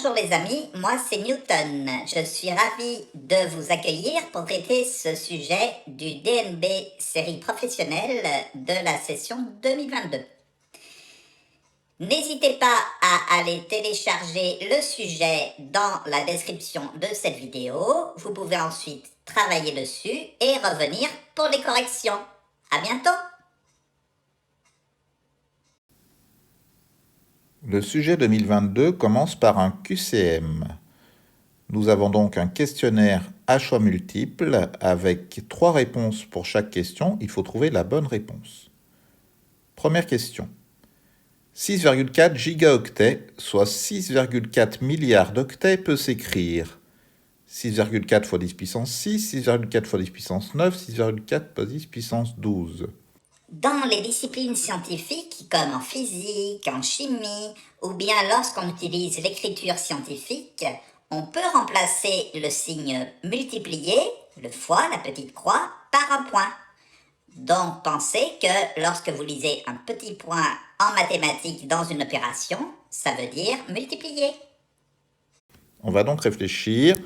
Bonjour les amis, moi c'est Newton. Je suis ravi de vous accueillir pour traiter ce sujet du DNB série professionnelle de la session 2022. N'hésitez pas à aller télécharger le sujet dans la description de cette vidéo. Vous pouvez ensuite travailler dessus et revenir pour les corrections. À bientôt! Le sujet 2022 commence par un QCM. Nous avons donc un questionnaire à choix multiples avec 3 réponses pour chaque question. Il faut trouver la bonne réponse. Première question. 6,4 gigaoctets, soit 6,4 milliards d'octets, peut s'écrire 6,4 fois 10 puissance 6, 6,4 fois 10 puissance 9, 6,4 fois 10 puissance 12. Dans les disciplines scientifiques, comme en physique, en chimie, ou bien lorsqu'on utilise l'écriture scientifique, on peut remplacer le signe multiplié, le fois, la petite croix, par un point. Donc pensez que lorsque vous lisez un petit point en mathématiques dans une opération, ça veut dire multiplier. On va donc réfléchir.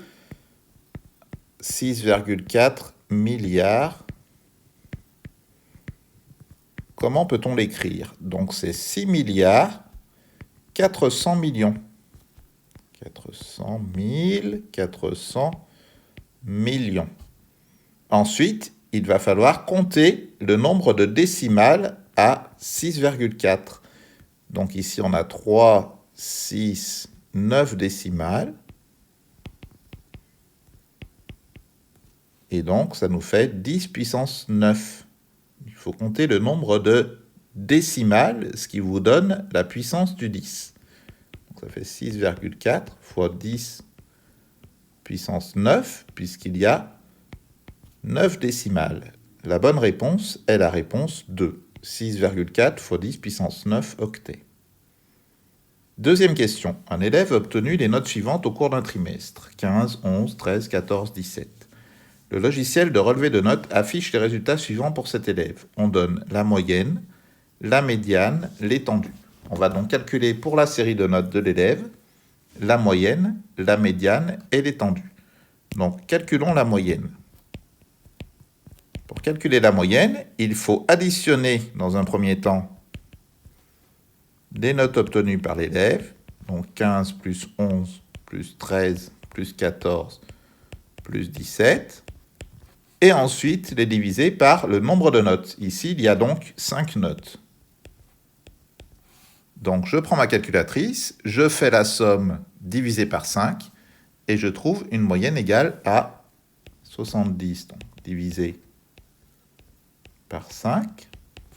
6,4 milliards. Comment peut-on l'écrire? Donc c'est 6 milliards 400 millions. 400 000, 400 millions. Ensuite, il va falloir compter le nombre de décimales à 6,4. Donc ici, on a 3, 6, 9 décimales. Et donc, ça nous fait 10 puissance 9. Il faut compter le nombre de décimales, ce qui vous donne la puissance du 10. Donc ça fait 6,4 fois 10 puissance 9, puisqu'il y a 9 décimales. La bonne réponse est la réponse 2. 6,4 fois 10 puissance 9 octets. Deuxième question. Un élève a obtenu les notes suivantes au cours d'un trimestre. 15, 11, 13, 14, 17. Le logiciel de relevé de notes affiche les résultats suivants pour cet élève. On donne la moyenne, la médiane, l'étendue. On va donc calculer pour la série de notes de l'élève la moyenne, la médiane et l'étendue. Donc calculons la moyenne. Pour calculer la moyenne, il faut additionner dans un premier temps les notes obtenues par l'élève, donc 15 plus 11 plus 13 plus 14 plus 17, et ensuite les diviser par le nombre de notes. Ici, il y a donc 5 notes. Donc je prends ma calculatrice, je fais la somme divisée par 5, et je trouve une moyenne égale à 70, donc divisé par 5,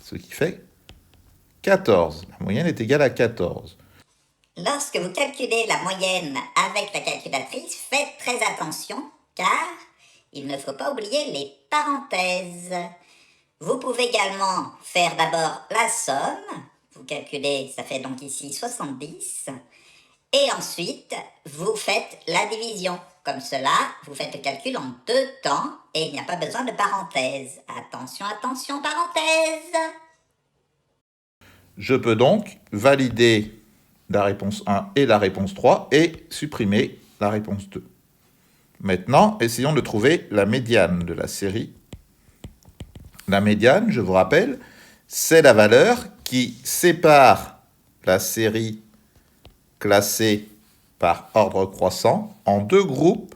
ce qui fait 14. La moyenne est égale à 14. Lorsque vous calculez la moyenne avec la calculatrice, faites très attention car il ne faut pas oublier les parenthèses. Vous pouvez également faire d'abord la somme. Vous calculez, ça fait donc ici 70. Et ensuite, vous faites la division. Comme cela, vous faites le calcul en 2 temps et il n'y a pas besoin de parenthèses. Attention, attention, parenthèses! Je peux donc valider la réponse 1 et la réponse 3 et supprimer la réponse 2. Maintenant, essayons de trouver la médiane de la série. La médiane, je vous rappelle, c'est la valeur qui sépare la série classée par ordre croissant en 2 groupes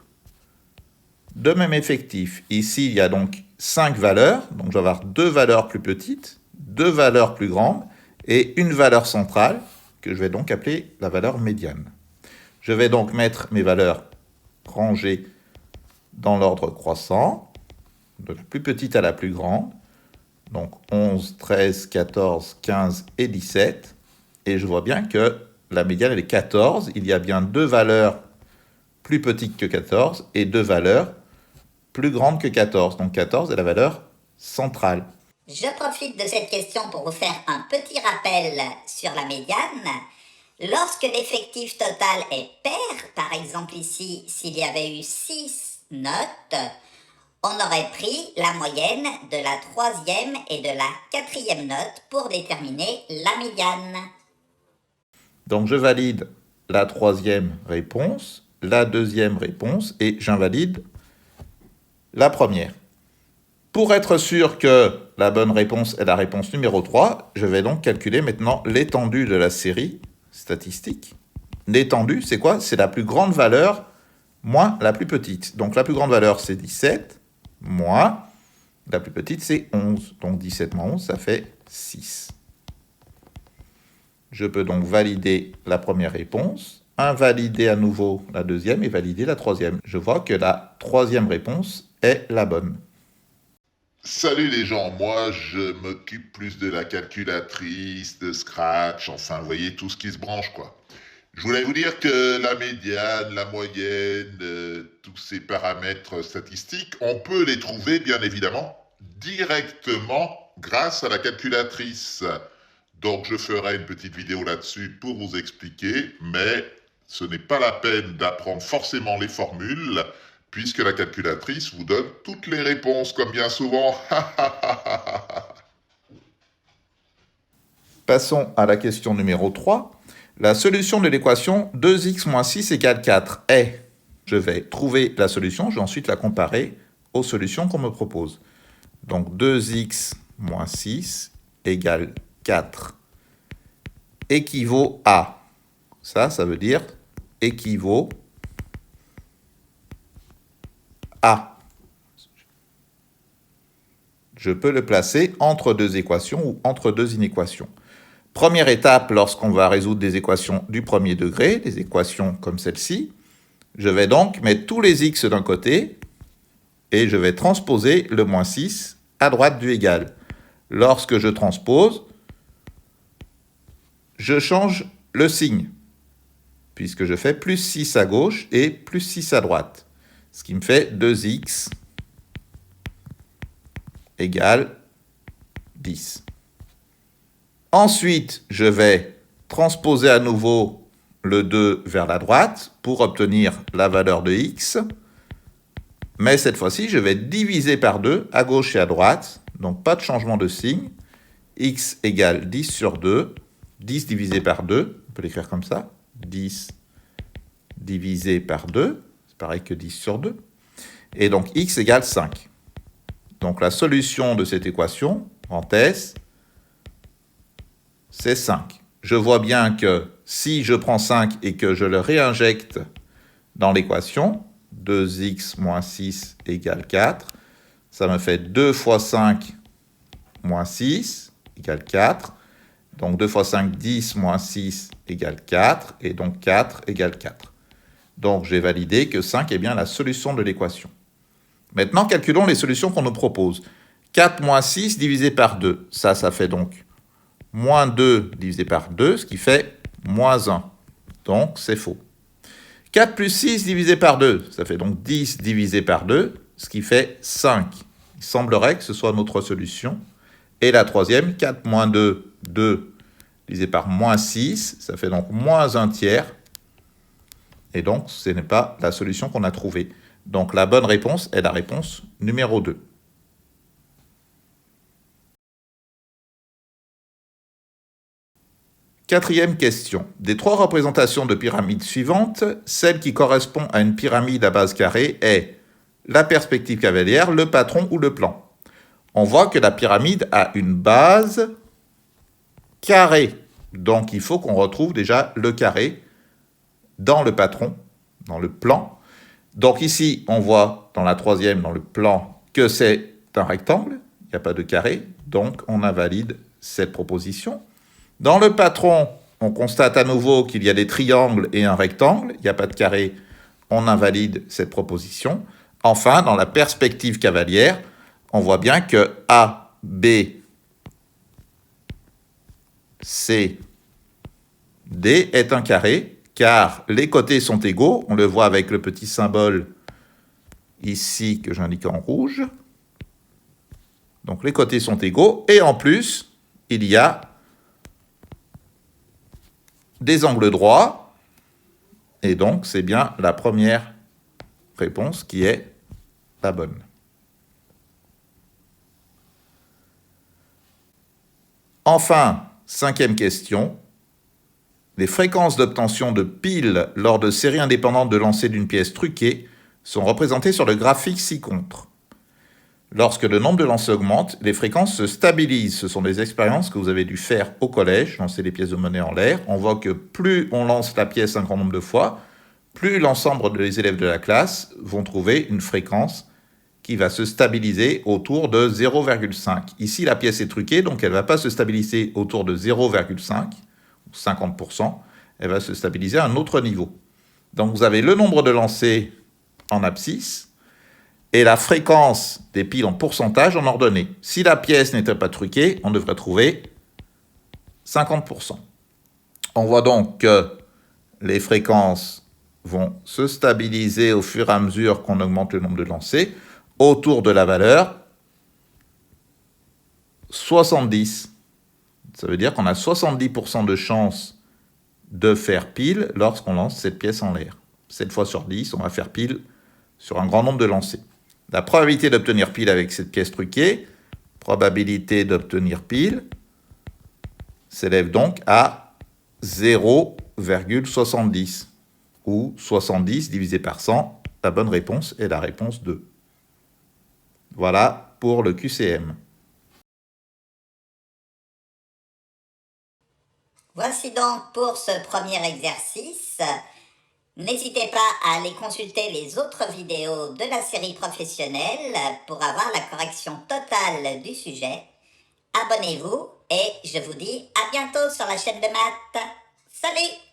de même effectif. Ici, il y a donc 5 valeurs, donc je vais avoir 2 valeurs plus petites, 2 valeurs plus grandes, et une valeur centrale, que je vais donc appeler la valeur médiane. Je vais donc mettre mes valeurs rangées dans l'ordre croissant, de la plus petite à la plus grande, donc 11, 13, 14, 15 et 17, et je vois bien que la médiane elle est 14, il y a bien 2 valeurs plus petites que 14, et 2 valeurs plus grandes que 14, donc 14 est la valeur centrale. Je profite de cette question pour vous faire un petit rappel sur la médiane. Lorsque l'effectif total est pair, par exemple ici, s'il y avait eu 6 notes, on aurait pris la moyenne de la 3e et de la 4e note pour déterminer la médiane. Donc je valide la troisième réponse, la deuxième réponse, et j'invalide la première. Pour être sûr que la bonne réponse est la réponse numéro 3, je vais donc calculer maintenant l'étendue de la série statistique. L'étendue, c'est quoi? C'est la plus grande valeur moins la plus petite. Donc la plus grande valeur, c'est 17, moins la plus petite, c'est 11. Donc 17 moins 11, ça fait 6. Je peux donc valider la première réponse, invalider à nouveau la deuxième et valider la troisième. Je vois que la troisième réponse est la bonne. Salut les gens, moi je m'occupe plus de la calculatrice, de Scratch, enfin vous voyez tout ce qui se branche quoi. Je voulais vous dire que la médiane, la moyenne, tous ces paramètres statistiques, on peut les trouver bien évidemment directement grâce à la calculatrice. Donc je ferai une petite vidéo là-dessus pour vous expliquer, mais ce n'est pas la peine d'apprendre forcément les formules, puisque la calculatrice vous donne toutes les réponses, comme bien souvent. Passons à la question numéro 3. La solution de l'équation 2x moins 6 égale 4 est... Je vais trouver la solution, je vais ensuite la comparer aux solutions qu'on me propose. Donc 2x moins 6 égale 4 équivaut à... Ça veut dire équivaut à... Je peux le placer entre deux équations ou entre deux inéquations. Première étape, lorsqu'on va résoudre des équations du premier degré, des équations comme celle-ci, je vais donc mettre tous les x d'un côté et je vais transposer le moins 6 à droite du égal. Lorsque je transpose, je change le signe, puisque je fais plus 6 à gauche et plus 6 à droite, ce qui me fait 2x égale 10. Ensuite, je vais transposer à nouveau le 2 vers la droite pour obtenir la valeur de x. Mais cette fois-ci, je vais diviser par 2 à gauche et à droite. Donc, pas de changement de signe. X égale 10 sur 2. 10 divisé par 2, on peut l'écrire comme ça. 10 divisé par 2, c'est pareil que 10 sur 2. Et donc, x égale 5. Donc, la solution de cette équation, en S, c'est 5. Je vois bien que si je prends 5 et que je le réinjecte dans l'équation, 2x moins 6 égale 4, ça me fait 2 fois 5 moins 6 égale 4. Donc 2 fois 5, 10 moins 6 égale 4, et donc 4 égale 4. Donc j'ai validé que 5 est bien la solution de l'équation. Maintenant, calculons les solutions qu'on nous propose. 4 moins 6 divisé par 2, ça fait donc moins 2 divisé par 2, ce qui fait moins 1. Donc, c'est faux. 4 plus 6 divisé par 2, ça fait donc 10 divisé par 2, ce qui fait 5. Il semblerait que ce soit notre solution. Et la troisième, 4 moins 2, 2 divisé par moins 6, ça fait donc moins 1 tiers. Et donc, ce n'est pas la solution qu'on a trouvée. Donc, la bonne réponse est la réponse numéro 2. Quatrième question. Des trois représentations de pyramides suivantes, celle qui correspond à une pyramide à base carrée est la perspective cavalière, le patron ou le plan. On voit que la pyramide a une base carrée. Donc, il faut qu'on retrouve déjà le carré dans le patron, dans le plan. Donc ici, on voit dans la troisième, dans le plan, que c'est un rectangle. Il n'y a pas de carré. Donc, on invalide cette proposition. Dans le patron, on constate à nouveau qu'il y a des triangles et un rectangle. Il n'y a pas de carré. On invalide cette proposition. Enfin, dans la perspective cavalière, on voit bien que A, B, C, D est un carré, car les côtés sont égaux. On le voit avec le petit symbole ici que j'indique en rouge. Donc les côtés sont égaux. Et en plus, il y a des angles droits, et donc c'est bien la première réponse qui est la bonne. Enfin, cinquième question. les fréquences d'obtention de piles lors de séries indépendantes de lancer d'une pièce truquée sont représentées sur le graphique ci-contre. Lorsque le nombre de lancers augmente, les fréquences se stabilisent. Ce sont des expériences que vous avez dû faire au collège, lancer des pièces de monnaie en l'air. On voit que plus on lance la pièce un grand nombre de fois, plus l'ensemble des élèves de la classe vont trouver une fréquence qui va se stabiliser autour de 0,5. Ici, la pièce est truquée, donc elle ne va pas se stabiliser autour de 0,5, 50%, elle va se stabiliser à un autre niveau. Donc vous avez le nombre de lancers en abscisse, et la fréquence des piles en pourcentage en ordonnée. Si la pièce n'était pas truquée, on devrait trouver 50%. On voit donc que les fréquences vont se stabiliser au fur et à mesure qu'on augmente le nombre de lancers autour de la valeur 70. Ça veut dire qu'on a 70% de chance de faire pile lorsqu'on lance cette pièce en l'air. 7 fois sur 10, on va faire pile sur un grand nombre de lancers. La probabilité d'obtenir pile avec cette pièce truquée, probabilité d'obtenir pile, s'élève donc à 0,70 ou 70 divisé par 100. La bonne réponse est la réponse 2. Voilà pour le QCM. Voici donc pour ce premier exercice. N'hésitez pas à aller consulter les autres vidéos de la série professionnelle pour avoir la correction totale du sujet. Abonnez-vous et je vous dis à bientôt sur la chaîne de maths. Salut!